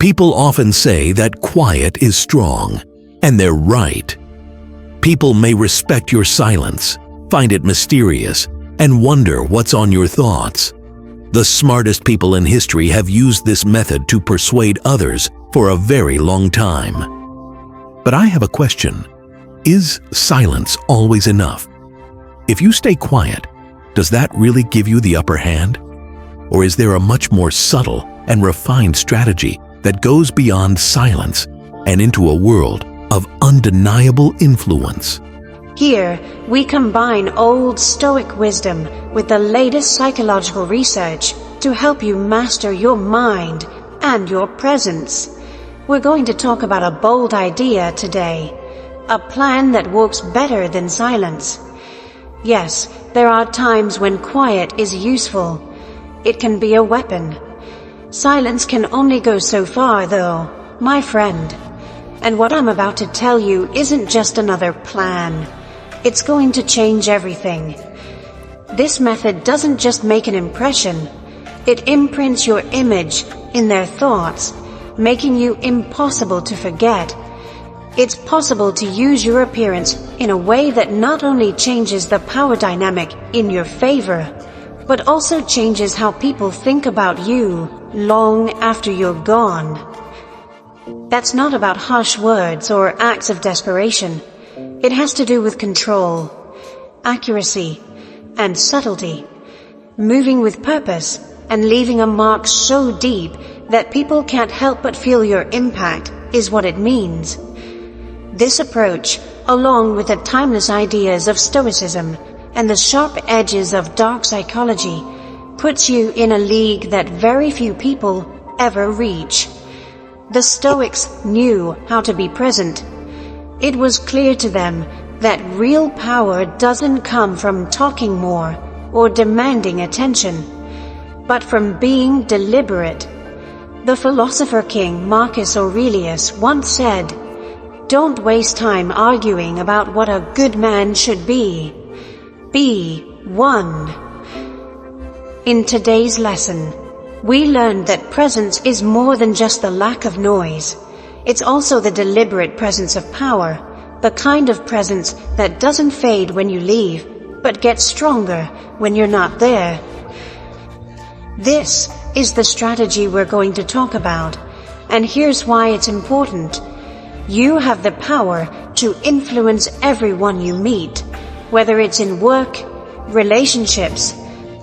People often say that quiet is strong, and they're right. People may respect your silence, find it mysterious, and wonder what's on your thoughts. The smartest people in history have used this method to persuade others for a very long time. But I have a question. Is silence always enough? If you stay quiet, does that really give you the upper hand? Or is there a much more subtle and refined strategy that goes beyond silence and into a world of undeniable influence? Here, we combine old Stoic wisdom with the latest psychological research to help you master your mind and your presence. We're going to talk about a bold idea today, a plan that works better than silence. Yes, there are times when quiet is useful. It can be a weapon. Silence can only go so far, though, my friend. And what I'm about to tell you isn't just another plan. It's going to change everything. This method doesn't just make an impression. It imprints your image in their thoughts, making you impossible to forget. It's possible to use your appearance in a way that not only changes the power dynamic in your favor, but also changes how people think about you long after you're gone. That's not about harsh words or acts of desperation. It has to do with control, accuracy, and subtlety, moving with purpose and leaving a mark so deep that people can't help but feel your impact is what it means. This approach, along with the timeless ideas of Stoicism and the sharp edges of dark psychology, puts you in a league that very few people ever reach. The Stoics knew how to be present. It was clear to them that real power doesn't come from talking more or demanding attention, but from being deliberate. The philosopher king Marcus Aurelius once said, "Don't waste time arguing about what a good man should be. Be one." In today's lesson, we learned that presence is more than just the lack of noise. It's also the deliberate presence of power, the kind of presence that doesn't fade when you leave, but gets stronger when you're not there. This is the strategy we're going to talk about, and here's why it's important. You have the power to influence everyone you meet, whether it's in work, relationships,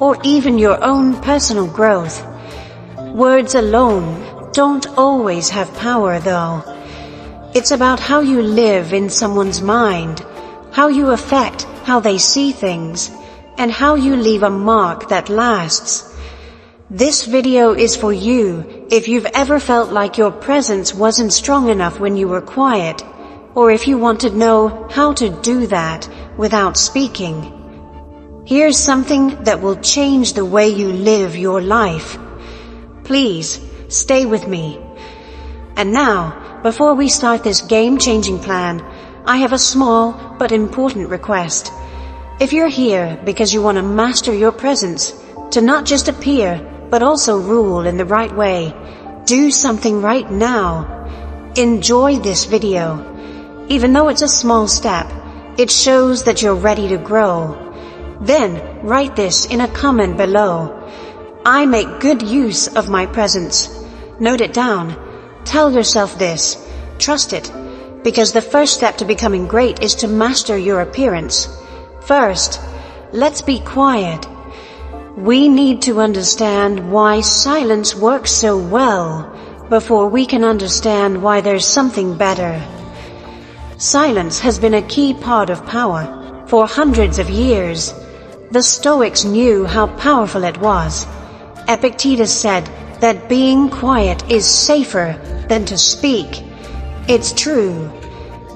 or even your own personal growth. Words alone don't always have power, though. It's about how you live in someone's mind, how you affect how they see things, and how you leave a mark that lasts. This video is for you if you've ever felt like your presence wasn't strong enough when you were quiet, or if you want to know how to do that without speaking. Here's something that will change the way you live your life. Please, stay with me. And now, before we start this game-changing plan, I have a small but important request. If you're here because you want to master your presence, to not just appear, but also rule in the right way, do something right now. Enjoy this video. Even though it's a small step, it shows that you're ready to grow. Then, write this in a comment below. I make good use of my presence. Note it down. Tell yourself this. Trust it. Because the first step to becoming great is to master your appearance. First, let's be quiet. We need to understand why silence works so well before we can understand why there's something better. Silence has been a key part of power for hundreds of years. The Stoics knew how powerful it was. Epictetus said that being quiet is safer than to speak. It's true.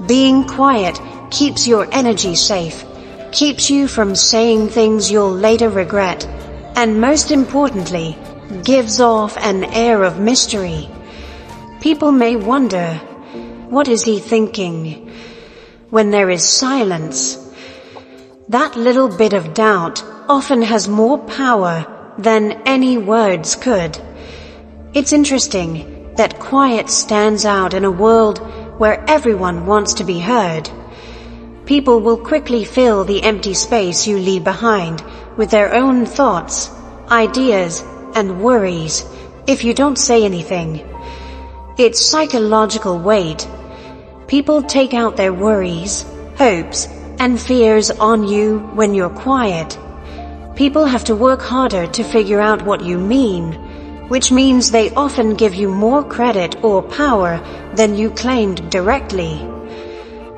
Being quiet keeps your energy safe, keeps you from saying things you'll later regret, and most importantly, gives off an air of mystery. People may wonder, what is he thinking? When there is silence, that little bit of doubt often has more power than any words could. It's interesting. that quiet stands out in a world where everyone wants to be heard. People will quickly fill the empty space you leave behind with their own thoughts, ideas, and worries if you don't say anything. It's psychological weight. People take out their worries, hopes, and fears on you when you're quiet. People have to work harder to figure out what you mean, which means they often give you more credit or power than you claimed directly.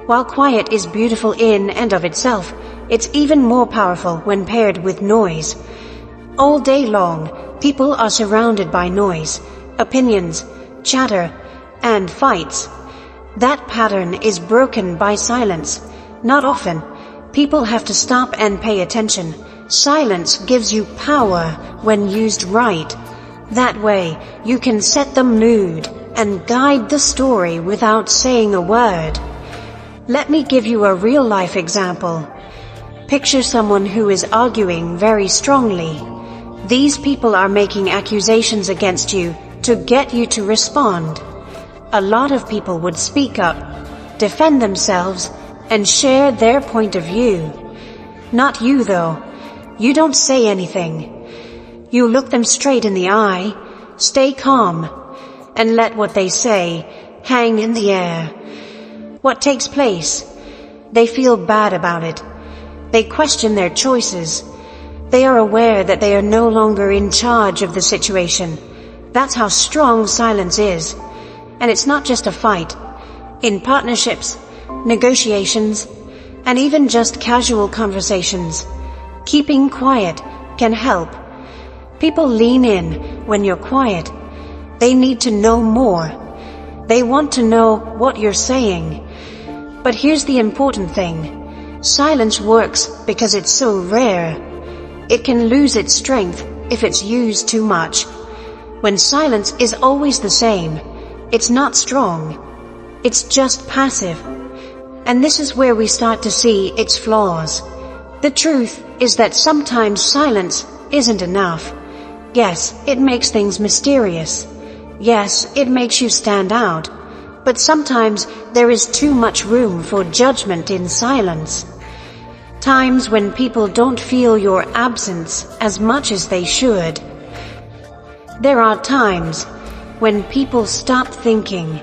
While quiet is beautiful in and of itself, it's even more powerful when paired with noise. All day long, people are surrounded by noise, opinions, chatter, and fights. That pattern is broken by silence. Not often. People have to stop and pay attention. Silence gives you power when used right. That way, you can set the mood and guide the story without saying a word. Let me give you a real-life example. Picture someone who is arguing very strongly. These people are making accusations against you to get you to respond. A lot of people would speak up, defend themselves, and share their point of view. Not you, though. You don't say anything. You look them straight in the eye, stay calm, and let what they say hang in the air. What takes place? They feel bad about it. They question their choices. They are aware that they are no longer in charge of the situation. That's how strong silence is. And it's not just a fight. In partnerships, negotiations, and even just casual conversations, keeping quiet can help. People lean in when you're quiet. They need to know more. They want to know what you're saying. But here's the important thing. Silence works because it's so rare. It can lose its strength if it's used too much. When silence is always the same, it's not strong. It's just passive. And this is where we start to see its flaws. The truth is that sometimes silence isn't enough. Yes, it makes things mysterious. Yes, it makes you stand out. But sometimes there is too much room for judgment in silence. Times when people don't feel your absence as much as they should. There are times when people stop thinking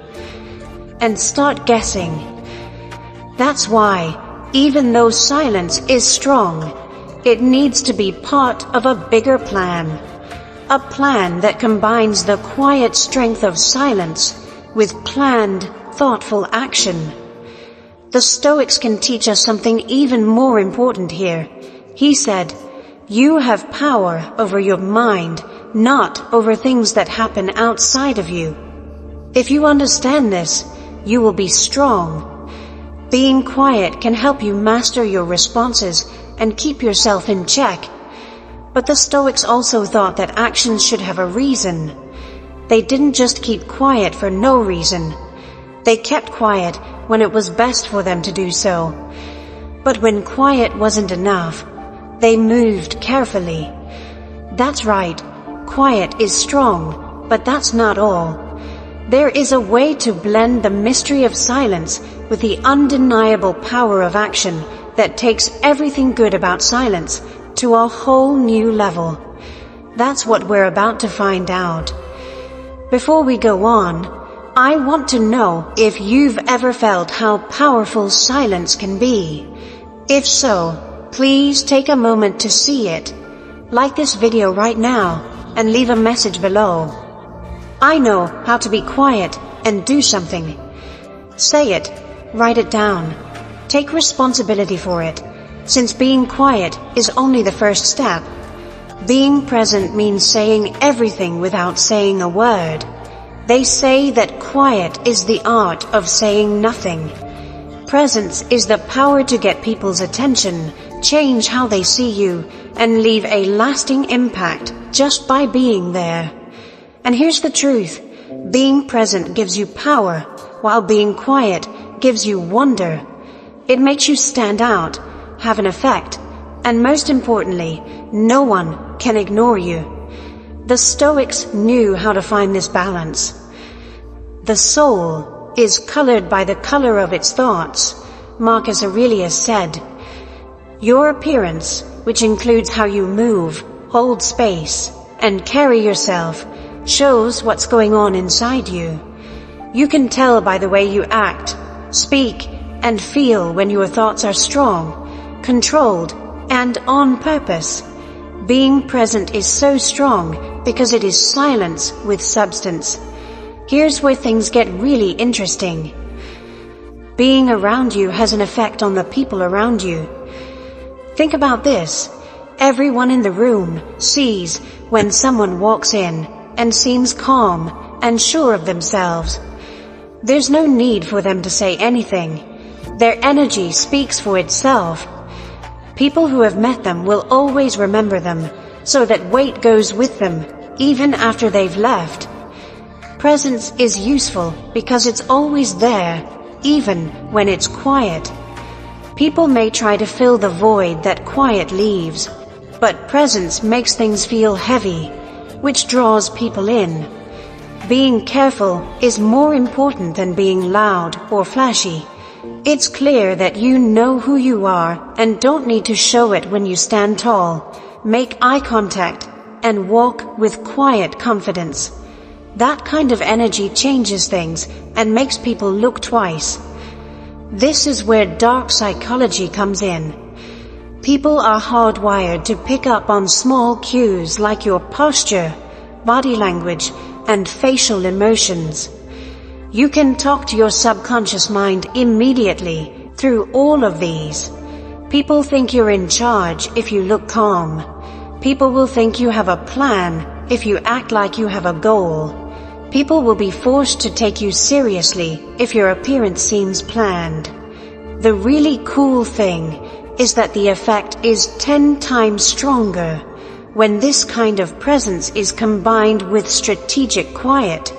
and start guessing. That's why, even though silence is strong, it needs to be part of a bigger plan. A plan that combines the quiet strength of silence with planned, thoughtful action. The Stoics can teach us something even more important here. He said, "You have power over your mind, not over things that happen outside of you." If you understand this, you will be strong. Being quiet can help you master your responses and keep yourself in check. But the Stoics also thought that actions should have a reason. They didn't just keep quiet for no reason. They kept quiet when it was best for them to do so. But when quiet wasn't enough, they moved carefully. That's right, quiet is strong, but that's not all. There is a way to blend the mystery of silence with the undeniable power of action that takes everything good about silence to a whole new level. That's what we're about to find out. Before we go on, I want to know if you've ever felt how powerful silence can be. If so, please take a moment to see it. Like this video right now and leave a message below. I know how to be quiet and do something. Say it, write it down. Take responsibility for it, since being quiet is only the first step. Being present means saying everything without saying a word. They say that quiet is the art of saying nothing. Presence is the power to get people's attention, change how they see you, and leave a lasting impact just by being there. And here's the truth. Being present gives you power, while being quiet gives you wonder. It makes you stand out, have an effect, and most importantly, no one can ignore you. The Stoics knew how to find this balance. The soul is colored by the color of its thoughts. Marcus Aurelius said, "Your appearance, which includes how you move, hold space, and carry yourself, shows what's going on inside you. You can tell by the way you act, speak, and feel when your thoughts are strong, controlled, and on purpose. Being present is so strong because it is silence with substance." Here's where things get really interesting. Being around you has an effect on the people around you. Think about this. Everyone in the room sees when someone walks in and seems calm and sure of themselves. There's no need for them to say anything. Their energy speaks for itself. People who have met them will always remember them, so that weight goes with them, even after they've left. Presence is useful because it's always there, even when it's quiet. People may try to fill the void that quiet leaves, but presence makes things feel heavy, which draws people in. Being careful is more important than being loud or flashy. It's clear that you know who you are and don't need to show it when you stand tall, make eye contact, and walk with quiet confidence. That kind of energy changes things and makes people look twice. This is where dark psychology comes in. People are hardwired to pick up on small cues like your posture, body language, and facial emotions. You can talk to your subconscious mind immediately through all of these. People think you're in charge if you look calm. People will think you have a plan if you act like you have a goal. People will be forced to take you seriously if your appearance seems planned. The really cool thing is that the effect is 10 times stronger when this kind of presence is combined with strategic quiet.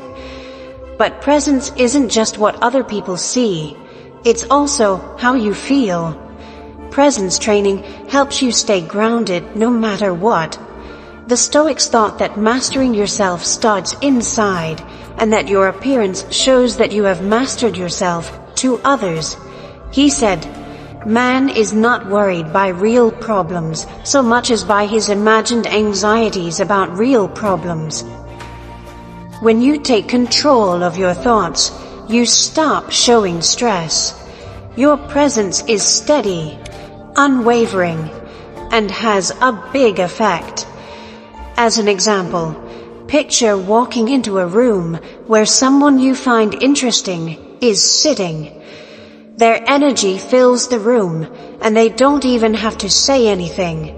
But presence isn't just what other people see, it's also how you feel. Presence training helps you stay grounded no matter what. The Stoics thought that mastering yourself starts inside, and that your appearance shows that you have mastered yourself to others. He said, "Man is not worried by real problems so much as by his imagined anxieties about real problems." When you take control of your thoughts, you stop showing stress. Your presence is steady, unwavering, and has a big effect. As an example, picture walking into a room where someone you find interesting is sitting. Their energy fills the room, and they don't even have to say anything.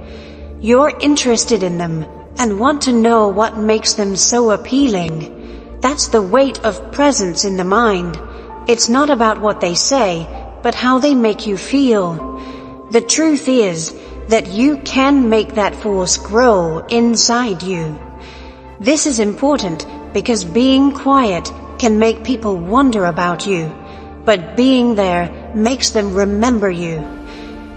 You're interested in them and want to know what makes them so appealing. That's the weight of presence in the mind. It's not about what they say, but how they make you feel. The truth is that you can make that force grow inside you. This is important because being quiet can make people wonder about you, but being there makes them remember you.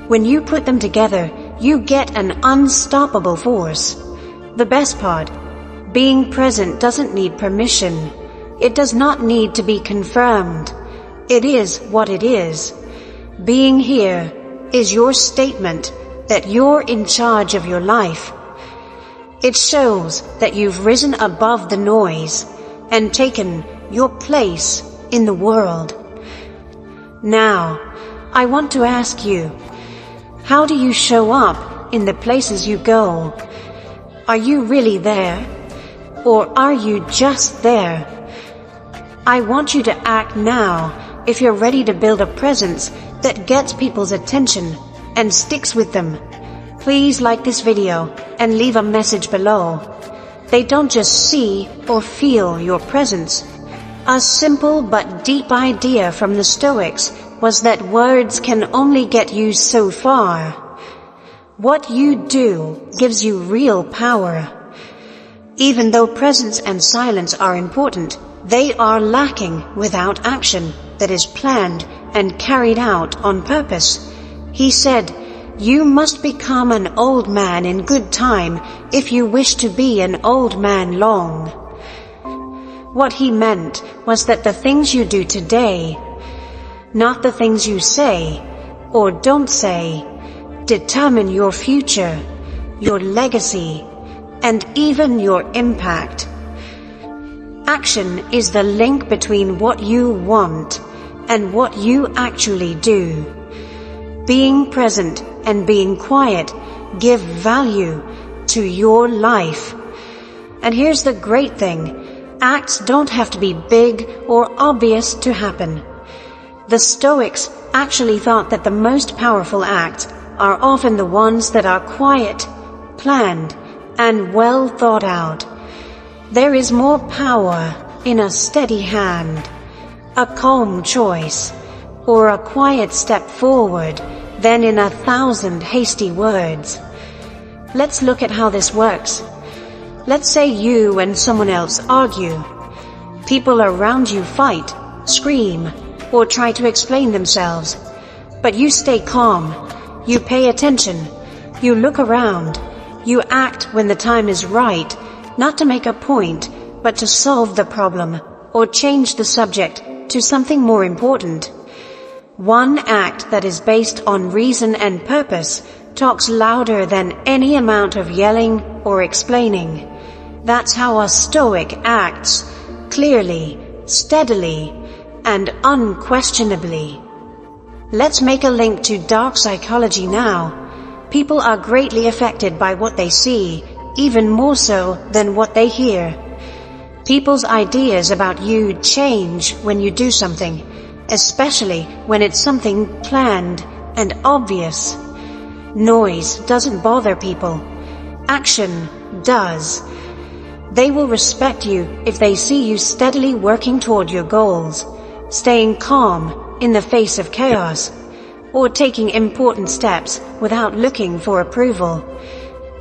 When you put them together, you get an unstoppable force. The best part, being present doesn't need permission. It does not need to be confirmed. It is what it is. Being here is your statement that you're in charge of your life. It shows that you've risen above the noise and taken your place in the world. Now, I want to ask you, how do you show up in the places you go? Are you really there? Or are you just there? I want you to act now if you're ready to build a presence that gets people's attention and sticks with them. Please like this video and leave a message below. They don't just see or feel your presence. A simple but deep idea from the Stoics was that words can only get you so far. What you do gives you real power. Even though presence and silence are important, they are lacking without action that is planned and carried out on purpose. He said, "You must become an old man in good time if you wish to be an old man long." What he meant was that the things you do today, not the things you say or don't say, determine your future, your legacy, and even your impact. Action is the link between what you want and what you actually do. Being present and being quiet give value to your life. And here's the great thing, acts don't have to be big or obvious to happen. The Stoics actually thought that the most powerful acts are often the ones that are quiet, planned, and well thought out. There is more power in a steady hand, a calm choice, or a quiet step forward than in 1,000 hasty words. Let's look at how this works. Let's say you and someone else argue. People around you fight, scream, or try to explain themselves. But you stay calm. You pay attention. You look around. You act when the time is right, not to make a point, but to solve the problem or change the subject to something more important. One act that is based on reason and purpose talks louder than any amount of yelling or explaining. That's how a Stoic acts, clearly, steadily, and unquestionably. Let's make a link to dark psychology now. People are greatly affected by what they see, even more so than what they hear. People's ideas about you change when you do something, especially when it's something planned and obvious. Noise doesn't bother people. Action does. They will respect you if they see you steadily working toward your goals, staying calm in the face of chaos, or taking important steps without looking for approval.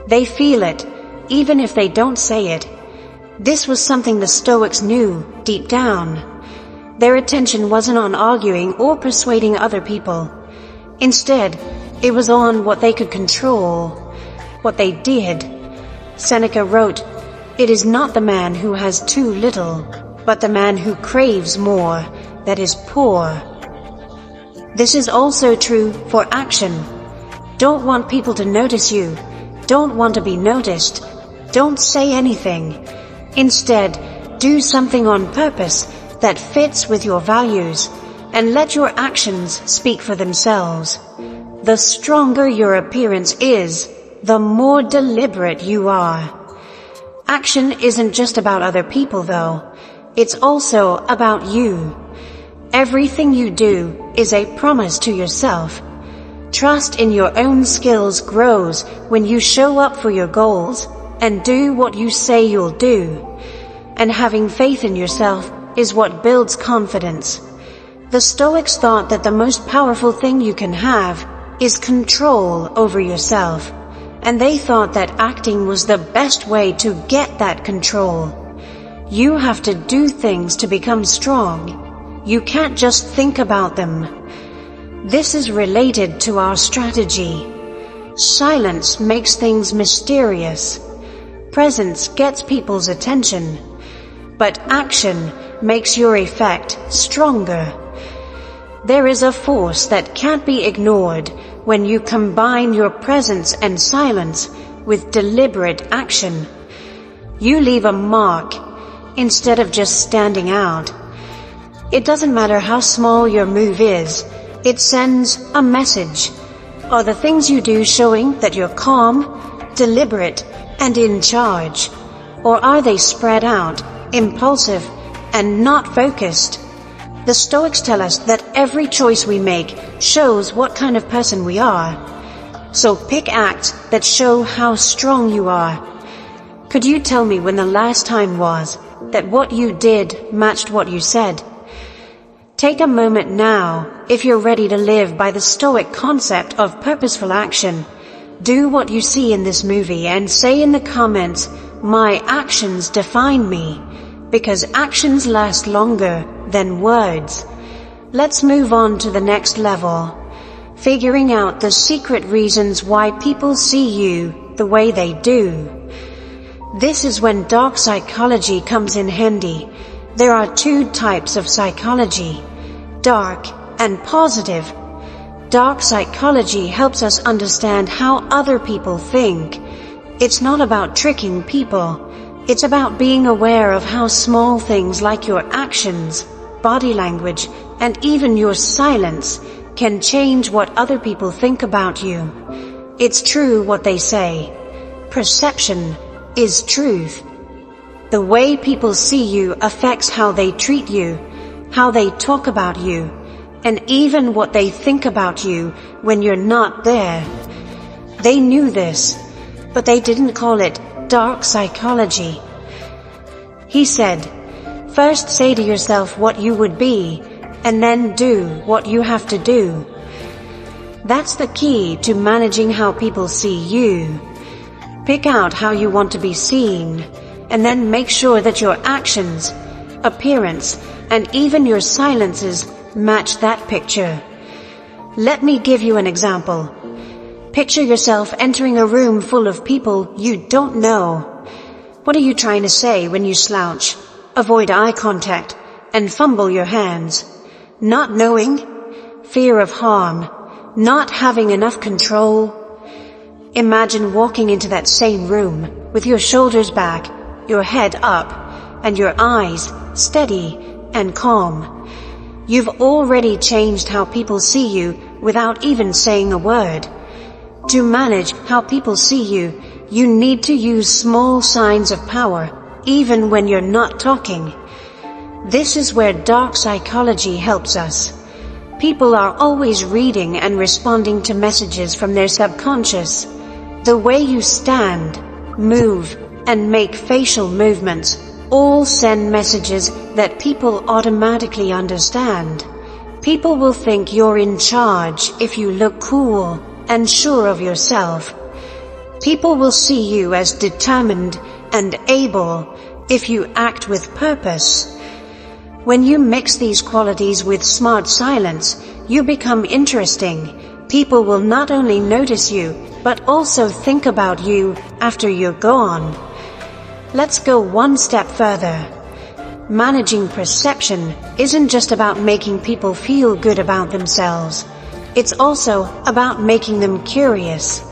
They feel it, even if they don't say it. This was something the Stoics knew deep down. Their attention wasn't on arguing or persuading other people. Instead, it was on what they could control, what they did. Seneca wrote, "It is not the man who has too little, but the man who craves more that is poor." This is also true for action. Don't want people to notice you. Don't want to be noticed. Don't say anything. Instead, do something on purpose that fits with your values, and let your actions speak for themselves. The stronger your appearance is, the more deliberate you are. Action isn't just about other people, though. It's also about you. Everything you do is a promise to yourself. Trust in your own skills grows when you show up for your goals and do what you say you'll do. And having faith in yourself is what builds confidence. The Stoics thought that the most powerful thing you can have is control over yourself, and they thought that acting was the best way to get that control. You have to do things to become strong. You can't just think about them. This is related to our strategy. Silence makes things mysterious. Presence gets people's attention. But action makes your effect stronger. There is a force that can't be ignored when you combine your presence and silence with deliberate action. You leave a mark instead of just standing out. It doesn't matter how small your move is, it sends a message. Are the things you do showing that you're calm, deliberate, and in charge? Or are they spread out, impulsive, and not focused? The Stoics tell us that every choice we make shows what kind of person we are. So pick acts that show how strong you are. Could you tell me when the last time was that what you did matched what you said? Take a moment now, if you're ready to live by the Stoic concept of purposeful action. Do what you see in this movie and say in the comments, "My actions define me," because actions last longer than words. Let's move on to the next level, figuring out the secret reasons why people see you the way they do. This is when dark psychology comes in handy. there are two types of psychology, dark and positive. Dark psychology helps us understand how other people think. It's not about tricking people. It's about being aware of how small things like your actions, body language, and even your silence can change what other people think about you. It's true what they say. Perception is truth. The way people see you affects how they treat you, how they talk about you, and even what they think about you when you're not there. They knew this, but they didn't call it dark psychology. He said, first say to yourself what you would be, and then do what you have to do. That's the key to managing how people see you. Pick out how you want to be seen, and then make sure that your actions, appearance, and even your silences match that picture. Let me give you an example. Picture yourself entering a room full of people you don't know. What are you trying to say when you slouch, avoid eye contact, and fumble your hands? Not knowing? Fear of harm? Not having enough control? Imagine walking into that same room with your shoulders back, your head up, and your eyes steady and calm. You've already changed how people see you without even saying a word. To manage how people see you, you need to use small signs of power, even when you're not talking. This is where dark psychology helps us. People are always reading and responding to messages from their subconscious. The way you stand, move, and make facial movements all send messages that people automatically understand. People will think you're in charge if you look cool and sure of yourself. People will see you as determined and able if you act with purpose. When you mix these qualities with smart silence, you become interesting. People will not only notice you, but also think about you after you're gone. Let's go one step further. Managing perception isn't just about making people feel good about themselves. It's also about making them curious.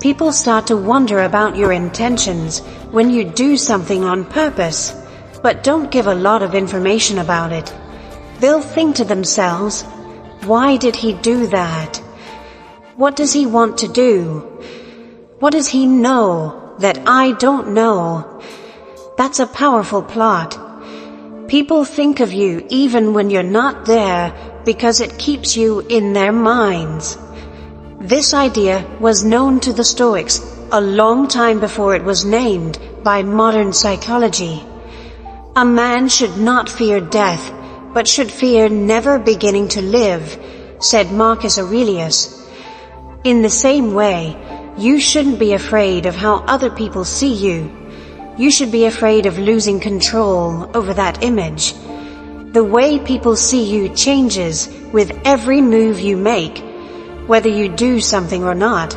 People start to wonder about your intentions when you do something on purpose, but don't give a lot of information about it. They'll think to themselves, why did he do that? What does he want to do? What does he know that I don't know? That's a powerful plot. People think of you even when you're not there because it keeps you in their minds. This idea was known to the Stoics a long time before it was named by modern psychology. A man should not fear death, but should fear never beginning to live, said Marcus Aurelius. In the same way, you shouldn't be afraid of how other people see you. You should be afraid of losing control over that image. The way people see you changes with every move you make, whether you do something or not.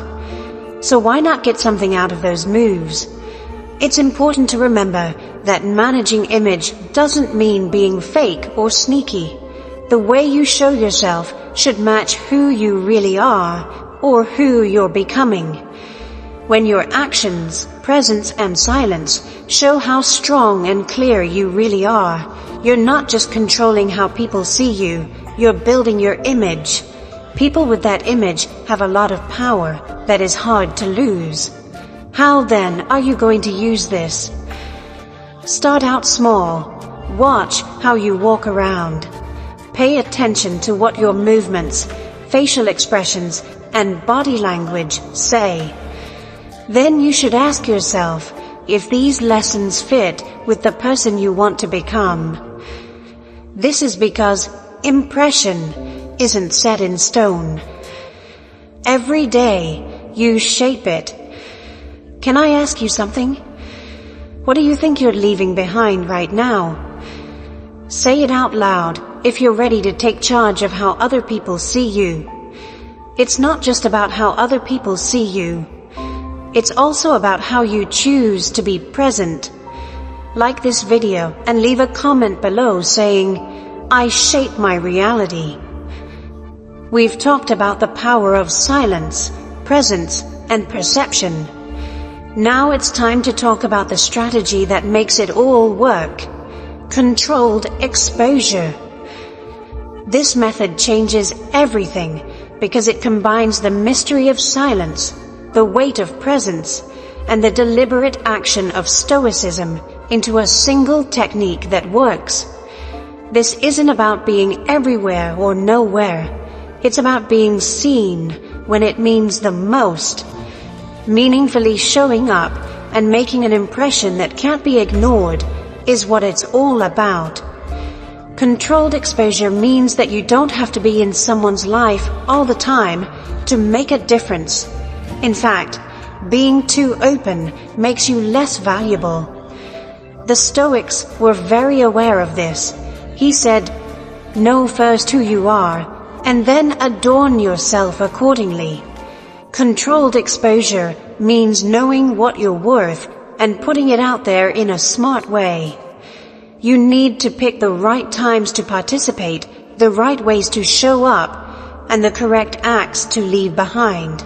So why not get something out of those moves? It's important to remember that managing image doesn't mean being fake or sneaky. The way you show yourself should match who you really are or who you're becoming. When your actions, presence, and silence show how strong and clear you really are, you're not just controlling how people see you, you're building your image. People with that image have a lot of power that is hard to lose. How then are you going to use this? Start out small. Watch how you walk around. Pay attention to what your movements, facial expressions, and body language say. Then you should ask yourself if these lessons fit with the person you want to become. This is because impression isn't set in stone. Every day you shape it. Can I ask you something? What do you think you're leaving behind right now? Say it out loud if you're ready to take charge of how other people see you. It's not just about how other people see you. It's also about how you choose to be present. like this video and leave a comment below saying, "I shape my reality." We've talked about the power of silence, presence, and perception. Now it's time to talk about the strategy that makes it all work: controlled exposure. This method changes everything because it combines the mystery of silence, the weight of presence, and the deliberate action of stoicism into a single technique that works. This isn't about being everywhere or nowhere. It's about being seen when it means the most, meaningfully showing up and making an impression that can't be ignored is what it's all about. Controlled exposure means that you don't have to be in someone's life all the time to make a difference. In fact, being too open makes you less valuable. The Stoics were very aware of this. He said, "Know first who you are, and then adorn yourself accordingly." Controlled exposure means knowing what you're worth and putting it out there in a smart way. You need to pick the right times to participate, the right ways to show up, and the correct acts to leave behind.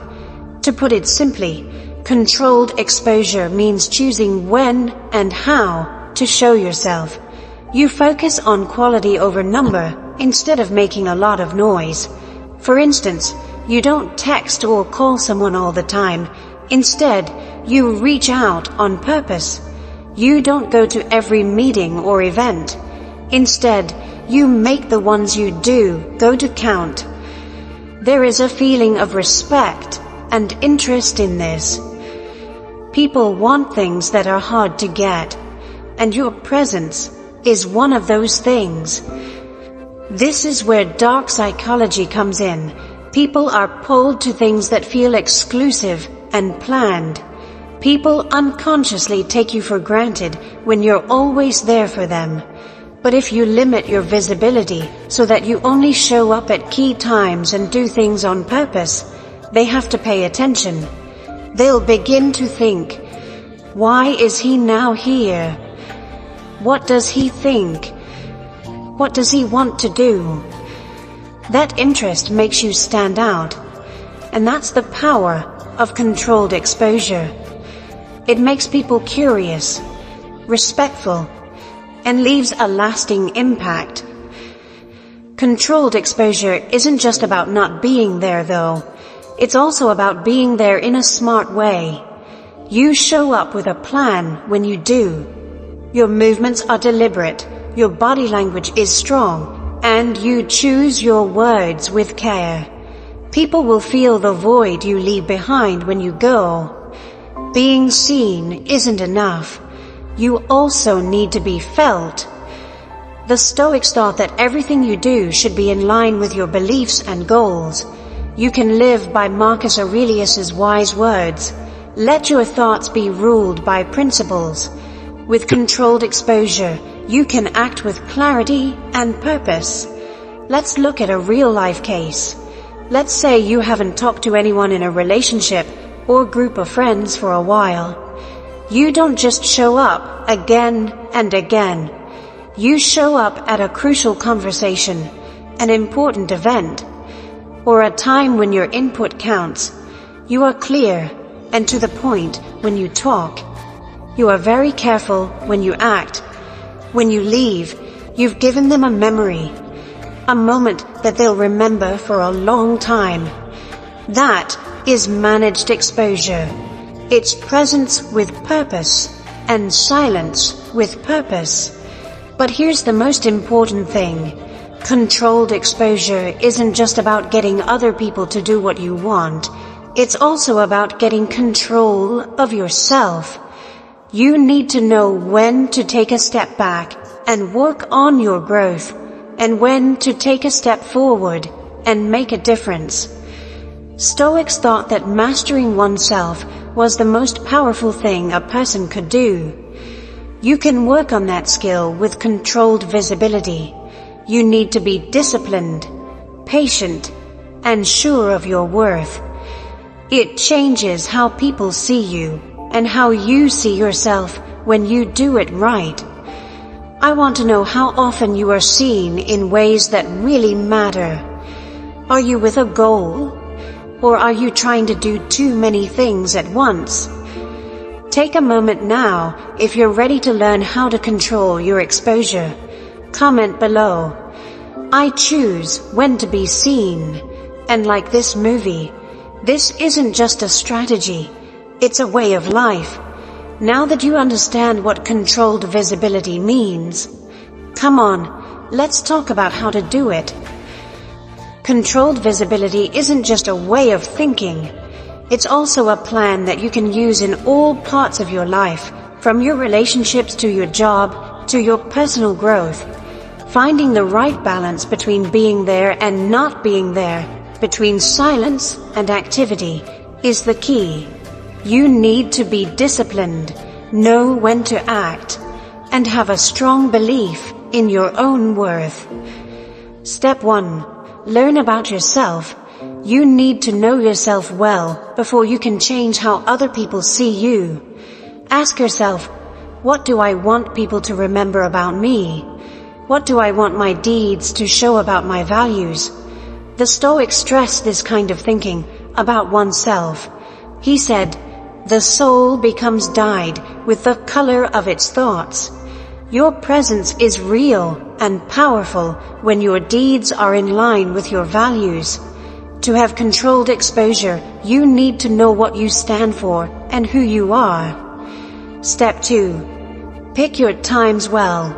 To put it simply, controlled exposure means choosing when and how to show yourself. You focus on quality over number instead of making a lot of noise. For instance, you don't text or call someone all the time. Instead, you reach out on purpose. You don't go to every meeting or event. Instead, you make the ones you do go to count. There is a feeling of respect and interest in this. People want things that are hard to get, and your presence is one of those things. This is where dark psychology comes in. People are pulled to things that feel exclusive and planned. People unconsciously take you for granted when you're always there for them. But if you limit your visibility so that you only show up at key times and do things on purpose, they have to pay attention. They'll begin to think, "Why is he now here? What does he think? What does he want to do?" That interest makes you stand out. And that's the power of controlled exposure. It makes people curious, respectful, and leaves a lasting impact. Controlled exposure isn't just about not being there, though. It's also about being there in a smart way. You show up with a plan when you do. Your movements are deliberate, your body language is strong, and you choose your words with care. People will feel the void you leave behind when you go. Being seen isn't enough. You also need to be felt. The Stoics thought that everything you do should be in line with your beliefs and goals. You can live by Marcus Aurelius's wise words, "Let your thoughts be ruled by principles." With controlled exposure, you can act with clarity and purpose. Let's look at a real-life case. Let's say you haven't talked to anyone in a relationship or group of friends for a while. You don't just show up again and again. You show up at a crucial conversation, an important event, or a time when your input counts. You are clear and to the point when you talk. You are very careful when you act. When you leave, you've given them a memory, a moment that they'll remember for a long time. That is managed exposure. It's presence with purpose and silence with purpose. But here's the most important thing. Controlled exposure isn't just about getting other people to do what you want. It's also about getting control of yourself. You need to know when to take a step back and work on your growth, and when to take a step forward and make a difference. Stoics thought that mastering oneself was the most powerful thing a person could do. You can work on that skill with controlled visibility. You need to be disciplined, patient, and sure of your worth. It changes how people see you and how you see yourself when you do it right. I want to know how often you are seen in ways that really matter. Are you with a goal? Or are you trying to do too many things at once? Take a moment now if you're ready to learn how to control your exposure. Comment below. I choose when to be seen. And like this movie, this isn't just a strategy, it's a way of life. Now that you understand what controlled visibility means, come on, let's talk about how to do it. Controlled visibility isn't just a way of thinking. It's also a plan that you can use in all parts of your life, from your relationships to your job to your personal growth. Finding the right balance between being there and not being there, between silence and activity, is the key. You need to be disciplined, know when to act, and have a strong belief in your own worth. Step 1. Learn about yourself. You need to know yourself well before you can change how other people see you. Ask yourself, what do I want people to remember about me? What do I want my deeds to show about my values? The Stoics stressed this kind of thinking about oneself. He said, the soul becomes dyed with the color of its thoughts. Your presence is real and powerful when your deeds are in line with your values. To have controlled exposure, you need to know what you stand for and who you are. Step 2. Pick your times well.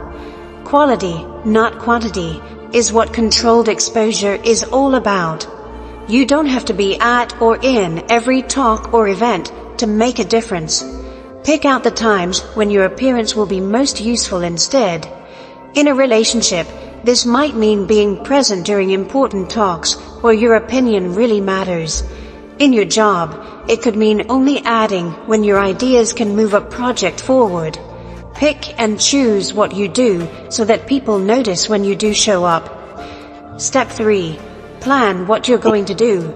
Quality, not quantity, is what controlled exposure is all about. You don't have to be at or in every talk or event to make a difference. Pick out the times when your appearance will be most useful instead. In a relationship, this might mean being present during important talks where your opinion really matters. In your job, it could mean only adding when your ideas can move a project forward. Pick and choose what you do so that people notice when you do show up. Step 3. Plan what you're going to do.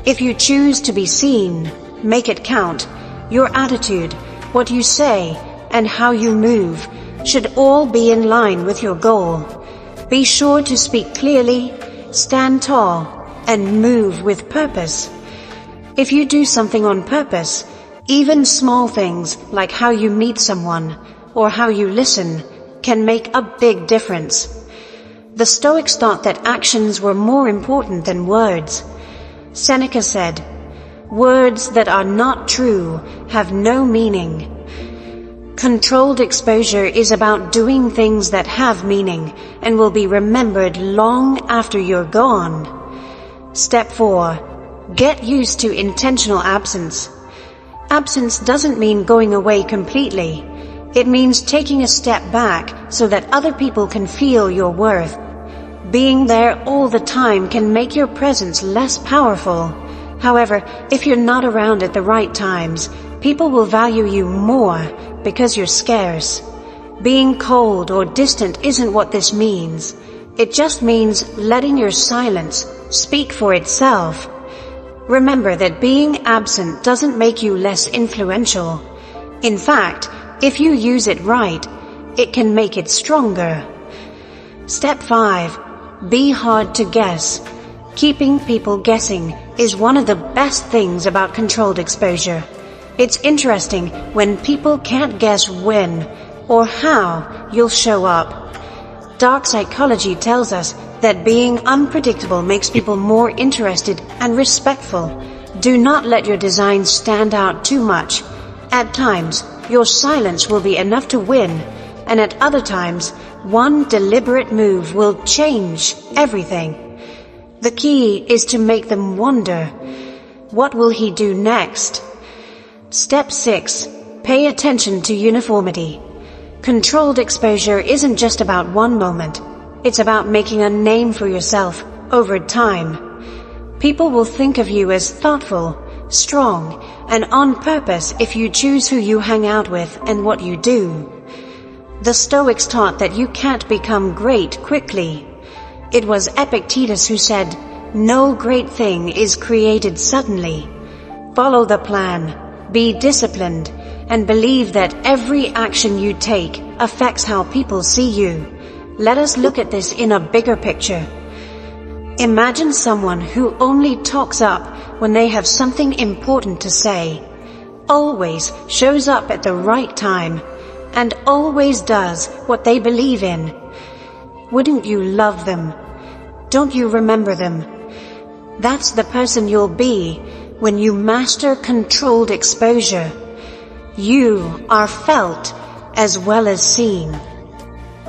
If you choose to be seen, make it count. Your attitude, what you say, and how you move should all be in line with your goal. Be sure to speak clearly, stand tall, and move with purpose. If you do something on purpose, even small things like how you meet someone or how you listen can make a big difference. The Stoics thought that actions were more important than words. Seneca said, words that are not true have no meaning. Controlled exposure is about doing things that have meaning and will be remembered long after you're gone. Step 4. Get used to intentional absence. Absence doesn't mean going away completely. It means taking a step back so that other people can feel your worth. Being there all the time can make your presence less powerful. However, if you're not around at the right times, people will value you more because you're scarce. Being cold or distant isn't what this means. It just means letting your silence speak for itself. Remember that being absent doesn't make you less influential. In fact, if you use it right, it can make it stronger. Step 5. Be hard to guess. Keeping people guessing is one of the best things about controlled exposure. It's interesting when people can't guess when or how you'll show up. Dark psychology tells us that being unpredictable makes people more interested and respectful. Do not let your design stand out too much. At times, your silence will be enough to win, and at other times, one deliberate move will change everything. The key is to make them wonder, what will he do next? Step 6. Pay attention to uniformity. Controlled exposure isn't just about one moment. It's about making a name for yourself over time. People will think of you as thoughtful, strong, and on purpose if you choose who you hang out with and what you do. The Stoics taught that you can't become great quickly. It was Epictetus who said, "No great thing is created suddenly." Follow the plan, be disciplined, and believe that every action you take affects how people see you. Let us look at this in a bigger picture. Imagine someone who only talks up when they have something important to say, always shows up at the right time, and always does what they believe in. Wouldn't you love them? Don't you remember them? That's the person you'll be when you master controlled exposure. You are felt as well as seen.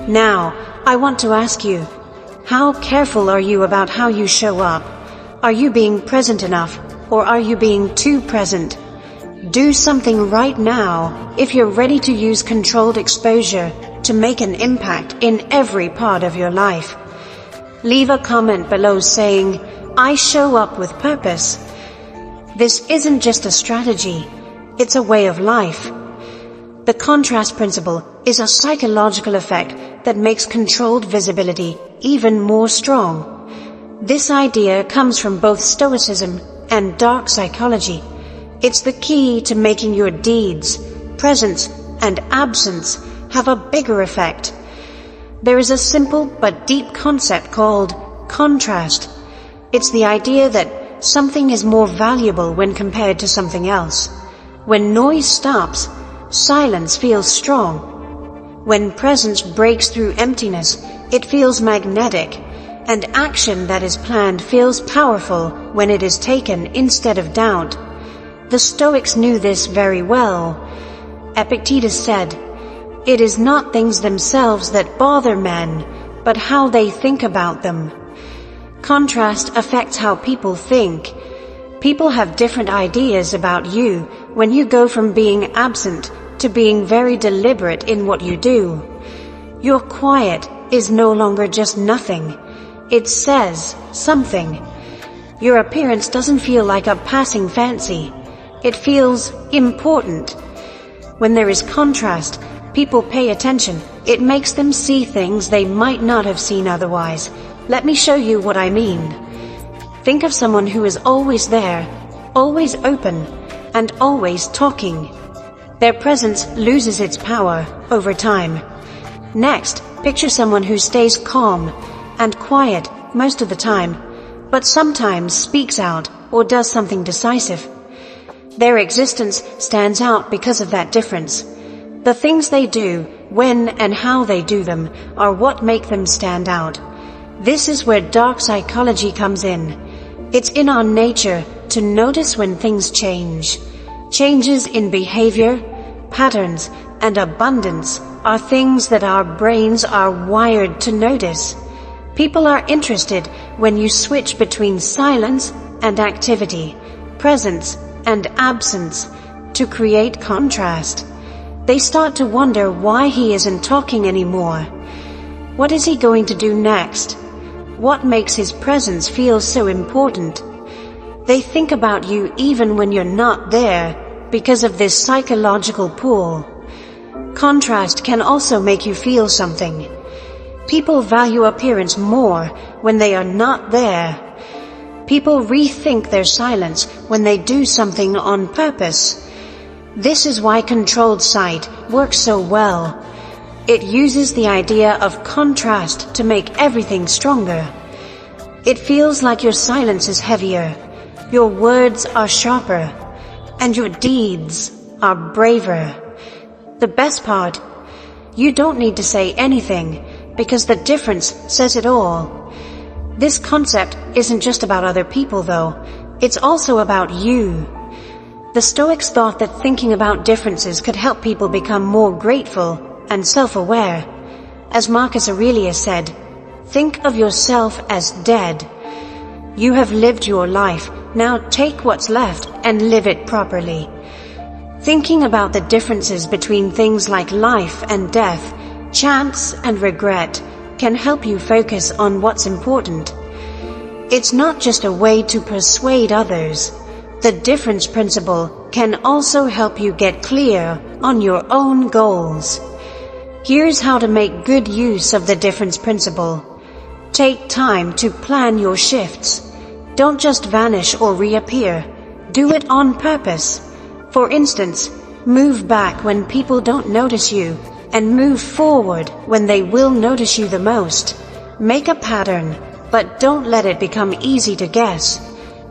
Now, I want to ask you, how careful are you about how you show up? Are you being present enough, or are you being too present? Do something right now if you're ready to use controlled exposure to make an impact in every part of your life. Leave a comment below saying, I show up with purpose. This isn't just a strategy, it's a way of life. The contrast principle is a psychological effect that makes controlled visibility even more strong. This idea comes from both Stoicism and dark psychology. It's the key to making your deeds, presence, and absence have a bigger effect. There is a simple but deep concept called contrast. It's the idea that something is more valuable when compared to something else. When noise stops, silence feels strong. When presence breaks through emptiness, it feels magnetic, and action that is planned feels powerful when it is taken instead of doubt. The Stoics knew this very well. Epictetus said, "It is not things themselves that bother men, but how they think about them." Contrast affects how people think. People have different ideas about you when you go from being absent to being very deliberate in what you do. Your quiet is no longer just nothing. It says something. Your appearance doesn't feel like a passing fancy. It feels important. When there is contrast, people pay attention. It makes them see things they might not have seen otherwise. Let me show you what I mean. Think of someone who is always there, always open, and always talking. Their presence loses its power over time. Next, picture someone who stays calm and quiet most of the time, but sometimes speaks out or does something decisive. Their existence stands out because of that difference. The things they do, when and how they do them, are what make them stand out. This is where dark psychology comes in. It's in our nature to notice when things change. Changes in behavior, patterns, and abundance are things that our brains are wired to notice. People are interested when you switch between silence and activity, presence and absence, to create contrast. They start to wonder why he isn't talking anymore. What is he going to do next? What makes his presence feel so important? They think about you even when you're not there because of this psychological pull. Contrast can also make you feel something. People value appearance more when they are not there. People rethink their silence when they do something on purpose. This is why controlled sight works so well. It uses the idea of contrast to make everything stronger. It feels like your silence is heavier, your words are sharper, and your deeds are braver. The best part, you don't need to say anything because the difference says it all. This concept isn't just about other people though, it's also about you. The Stoics thought that thinking about differences could help people become more grateful and self-aware. As Marcus Aurelius said, think of yourself as dead. You have lived your life, now take what's left and live it properly. Thinking about the differences between things like life and death, chance and regret, can help you focus on what's important. It's not just a way to persuade others. The difference principle can also help you get clear on your own goals. Here's how to make good use of the difference principle. Take time to plan your shifts. Don't just vanish or reappear. Do it on purpose. For instance, Move back when people don't notice you, and move forward when they will notice you the most. Make a pattern, but don't let it become easy to guess.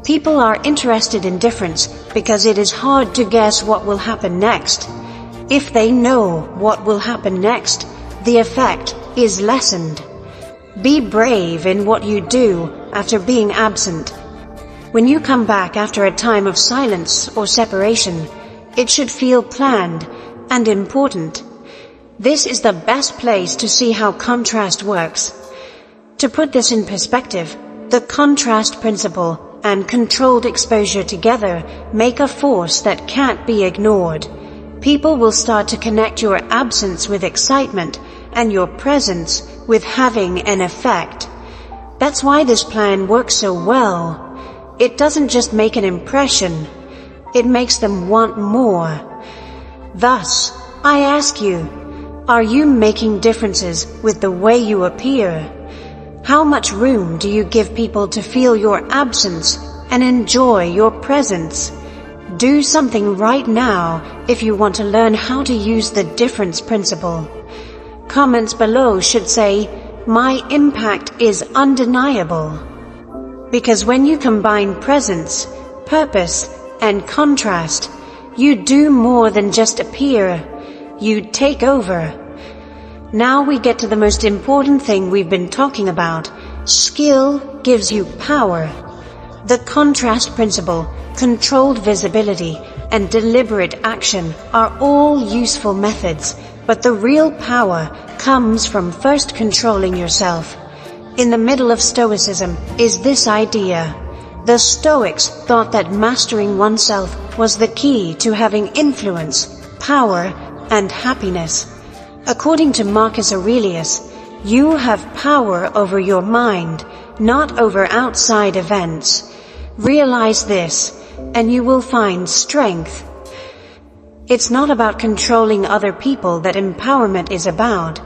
People are interested in difference because it is hard to guess what will happen next. If they know what will happen next, the effect is lessened. Be brave in what you do after being absent. When you come back after a time of silence or separation, it should feel planned and important. This is the best place to see how contrast works. To put this in perspective, the contrast principle and controlled exposure together make a force that can't be ignored. People will start to connect your absence with excitement and your presence with having an effect. That's why this plan works so well. It doesn't just make an impression, it makes them want more. Thus, I ask you, are you making differences with the way you appear? How much room do you give people to feel your absence and enjoy your presence? Do something right now if you want to learn how to use the difference principle. Comments below should say, "My impact is undeniable." Because when you combine presence, purpose, and contrast, you do more than just appear. You take over. Now we get to the most important thing we've been talking about. Skill gives you power. The contrast principle, controlled visibility, and deliberate action are all useful methods, but the real power comes from first controlling yourself. In the middle of Stoicism is this idea. The Stoics thought that mastering oneself was the key to having influence, power, and happiness. According to Marcus Aurelius, you have power over your mind, not over outside events. Realize this, and you will find strength. It's not about controlling other people that empowerment is about.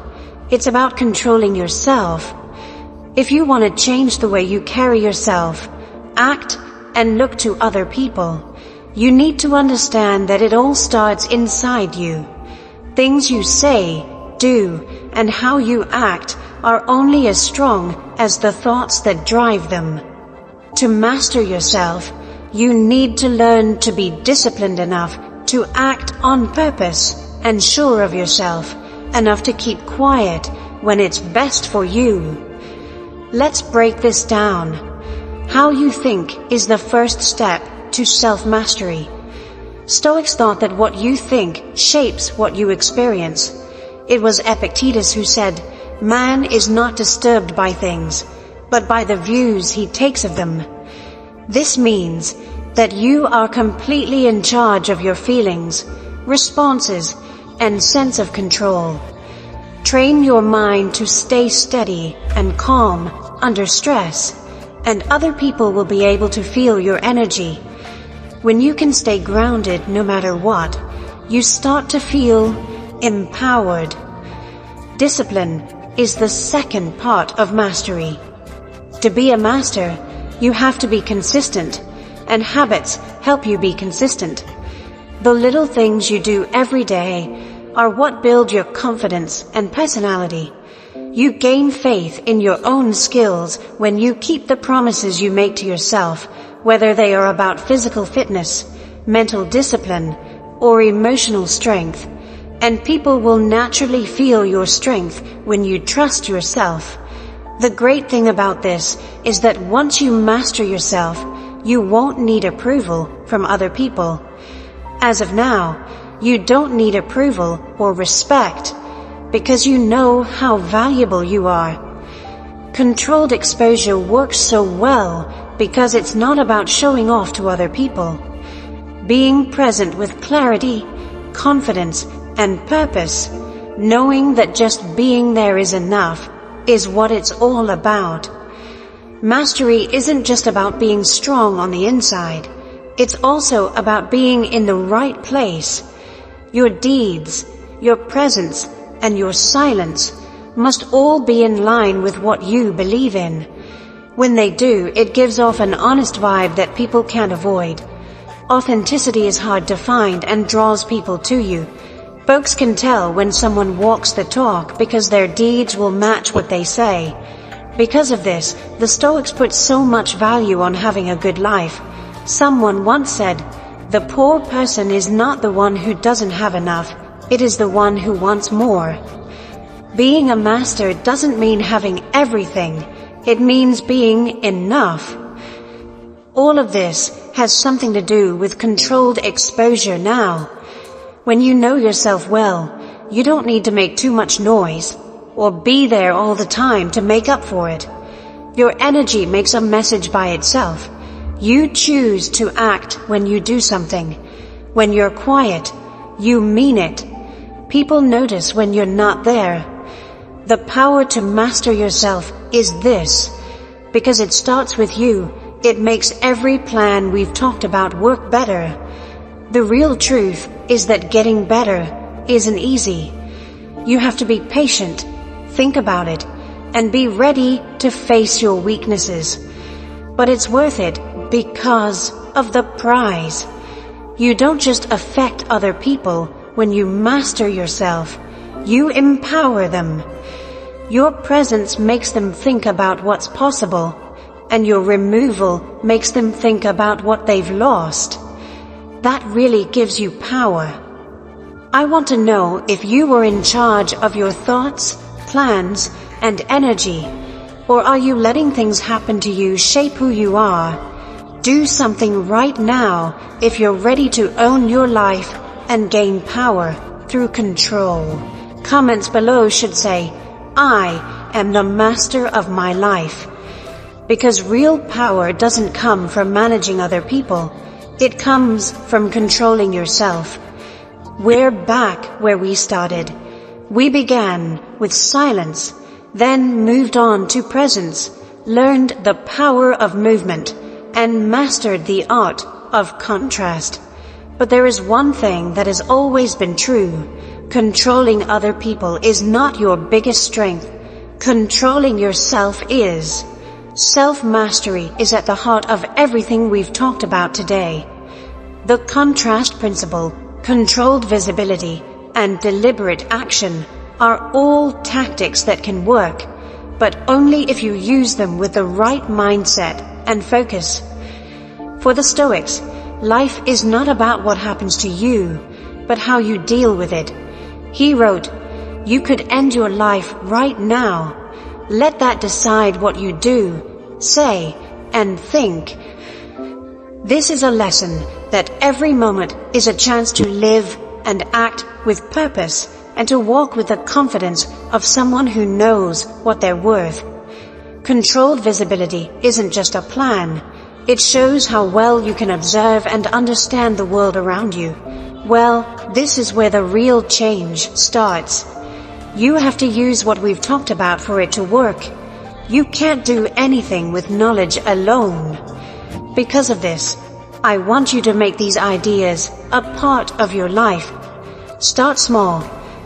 It's about controlling yourself. If you want to change the way you carry yourself, act, and look to other people, you need to understand that it all starts inside you. Things you say, do, and how you act are only as strong as the thoughts that drive them. To master yourself, you need to learn to be disciplined enough to act on purpose and sure of yourself, enough to keep quiet when it's best for you. Let's break this down. How you think is the first step to self-mastery. Stoics thought that what you think shapes what you experience. It was Epictetus who said, "Man is not disturbed by things, but by the views he takes of them." This means that you are completely in charge of your feelings, responses, and sense of control. Train your mind to stay steady and calm under stress, and other people will be able to feel your energy. When you can stay grounded no matter what, you start to feel empowered. Discipline is the second part of mastery. To be a master, you have to be consistent, and habits help you be consistent. The little things you do every day are what build your confidence and personality. You gain faith in your own skills when you keep the promises you make to yourself, whether they are about physical fitness, mental discipline, or emotional strength. And people will naturally feel your strength when you trust yourself. The great thing about this is that once you master yourself, you won't need approval from other people. As of now, you don't need approval or respect because you know how valuable you are. Controlled exposure works so well because it's not about showing off to other people. Being present with clarity, confidence, and purpose, knowing that just being there is enough, is what it's all about. Mastery isn't just about being strong on the inside. It's also about being in the right place. Your deeds, your presence, and your silence must all be in line with what you believe in. When they do, it gives off an honest vibe that people can't avoid. Authenticity is hard to find and draws people to you. Folks can tell when someone walks the talk because their deeds will match what they say. Because of this, the Stoics put so much value on having a good life. Someone once said, "The poor person is not the one who doesn't have enough, it is the one who wants more." Being a master doesn't mean having everything, it means being enough. All of this has something to do with controlled exposure now. When you know yourself well, you don't need to make too much noise or be there all the time to make up for it. Your energy makes a message by itself. You choose to act when you do something. When you're quiet, you mean it. People notice when you're not there. The power to master yourself is this. Because it starts with you, it makes every plan we've talked about work better. The real truth is that getting better isn't easy. You have to be patient, think about it, and be ready to face your weaknesses. But it's worth it because of the prize. You don't just affect other people when you master yourself. You empower them. Your presence makes them think about what's possible, and your removal makes them think about what they've lost. That really gives you power. I want to know if you were in charge of your thoughts, plans, and energy, or are you letting things happen to you shape who you are? Do something right now if you're ready to own your life and gain power through control. Comments below should say, "I am the master of my life." Because real power doesn't come from managing other people. It comes from controlling yourself. We're back where we started. We began with silence, then moved on to presence, learned the power of movement, and mastered the art of contrast. But there is one thing that has always been true. Controlling other people is not your biggest strength. Controlling yourself is. Self-mastery is at the heart of everything we've talked about today. The contrast principle, controlled visibility, and deliberate action are all tactics that can work, but only if you use them with the right mindset and focus. For the Stoics, life is not about what happens to you, but how you deal with it. He wrote, "You could end your life right now. Let that decide what you do, say, and think." This is a lesson that every moment is a chance to live and act with purpose and to walk with the confidence of someone who knows what they're worth. Controlled visibility isn't just a plan. It shows how well you can observe and understand the world around you. Well, this is where the real change starts. You have to use what we've talked about for it to work. You can't do anything with knowledge alone. Because of this, I want you to make these ideas a part of your life. Start small.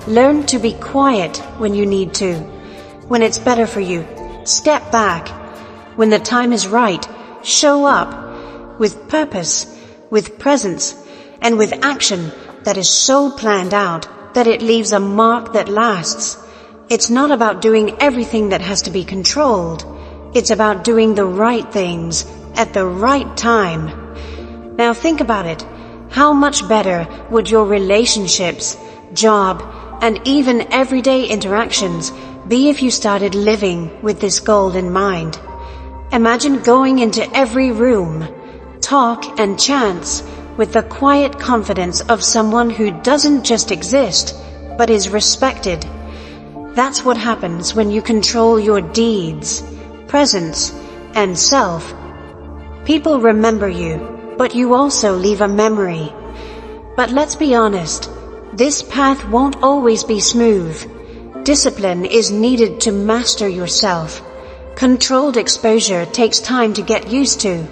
Learn to be quiet when you need to. When it's better for you, step back. When the time is right, show up with purpose, with presence, and with action that is so planned out that it leaves a mark that lasts. It's not about doing everything that has to be controlled. It's about doing the right things at the right time. Now think about it. How much better would your relationships, job, and even everyday interactions be if you started living with this goal in mind? Imagine going into every room, talk and chance with the quiet confidence of someone who doesn't just exist, but is respected. That's what happens when you control your deeds, presence, and self. People remember you, but you also leave a memory. But let's be honest, this path won't always be smooth. Discipline is needed to master yourself. Controlled exposure takes time to get used to.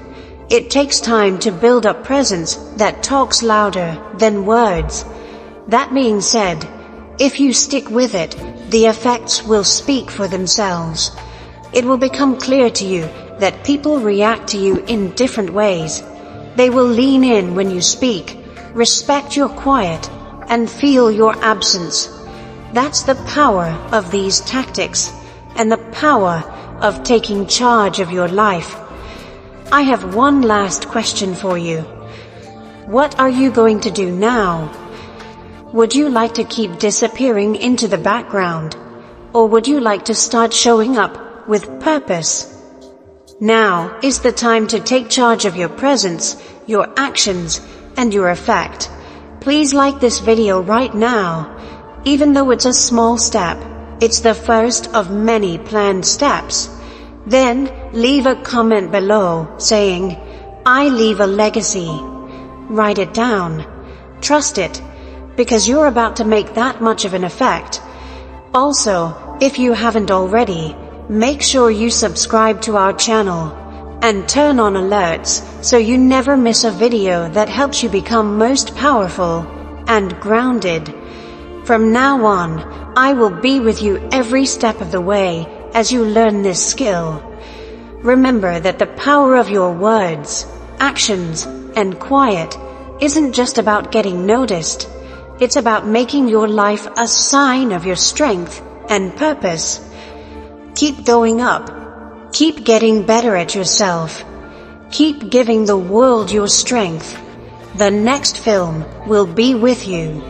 It takes time to build up presence that talks louder than words. That being said, if you stick with it, the effects will speak for themselves. It will become clear to you that people react to you in different ways. They will lean in when you speak, respect your quiet, and feel your absence. That's the power of these tactics, and the power of taking charge of your life. I have one last question for you. What are you going to do now? Would you like to keep disappearing into the background? Or would you like to start showing up with purpose? Now is the time to take charge of your presence, your actions, and your effect. Please like this video right now. Even though it's a small step, it's the first of many planned steps. Then leave a comment below saying, "I leave a legacy." Write it down. Trust it, because you're about to make that much of an effect. Also, if you haven't already, make sure you subscribe to our channel and turn on alerts so you never miss a video that helps you become most powerful and grounded. From now on, I will be with you every step of the way as you learn this skill. Remember that the power of your words, actions, and quiet isn't just about getting noticed. It's about making your life a sign of your strength and purpose. Keep going up. Keep getting better at yourself. Keep giving the world your strength. The next film will be with you.